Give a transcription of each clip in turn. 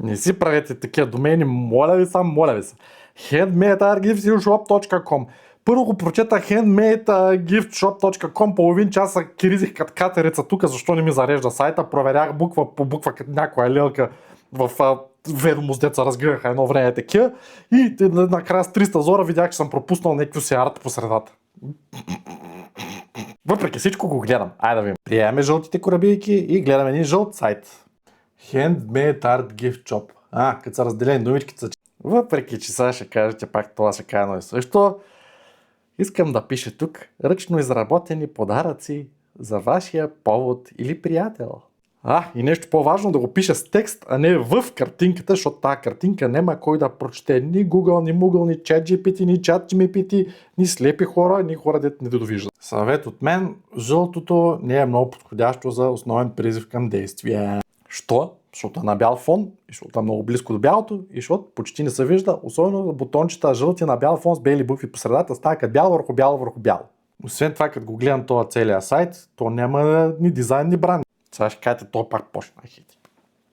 Не си правете такива домени, моля ви са, моля ви се. handmadeartgiftshop.com. Първо го прочета handmadegiftshop.com, половин часа киризих като катерица тук, защо не ми зарежда сайта, проверях буква по буква като някоя лелка в ведомост, деца разгледаха едно време такива и накрая с 300 зора видях, че съм пропуснал някакво си арт по средата. Въпреки всичко го гледам. Айде да видим. Приемаме жълтите корабийки и гледаме един жълт сайт. Handmade Art Gift Shop. Като са разделени думичките са... Въпреки, че сега ще кажете пак това ще кажа едно и също, искам да пише тук ръчно изработени подаръци за вашия повод или приятел. И нещо по-важно да го пише с текст, а не в картинката, защото тази картинка няма кой да прочете ни Google, ни Google, ни ChatGPT, ни ChatGPT, ни слепи хора, ни хора, дето не довиждат. Съвет от мен, жълтото не е много подходящо за основен призив към действие. Що? Защото е на бял фон, и защото е много близко до бялото, и защото почти не се вижда, особено бутончета жълти на бял фон с бели букви по средата, става като бяло върху бяло върху бяло. Освен това, като го гледам този целия сайт, то няма ни дизайн, ни бранд. Сега ще кажете, то пак почна хити.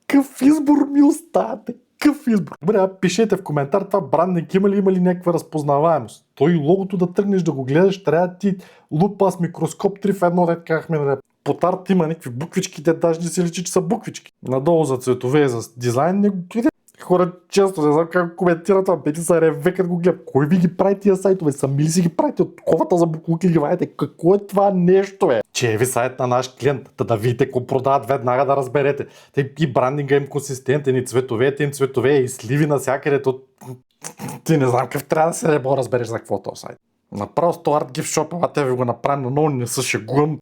Какъв избор ми оставате? Какъв избор? Добре, пишете в коментар това брандинг има ли някаква разпознаваемост. Той логото да тръгнеш да го гледаш, трябва да ти лупа с микроскоп 3 в 1, да казахме, нали. Под арт има някакви буквички, те даже не се личи, че са буквички. Надолу за цветове и за дизайн не го гледа. Хора често не знам как коментират това, пети са реве, като го гледат. Кой ви ги прави тия сайтове? Сами ли си ги правите от ковата за буклуки ги вадите? Какво е това нещо, бе? Че е ви сайт на наш клиент, да видите какво продават веднага да разберете. Те и брандинга им консистентен, и цветовете им цветове, и сливи навсякъде. Ти не знам какъв трябва да се разбереш за какво е този сайт. Направо с този арт гифт шоп, те ви го направим, но много не се шегувам.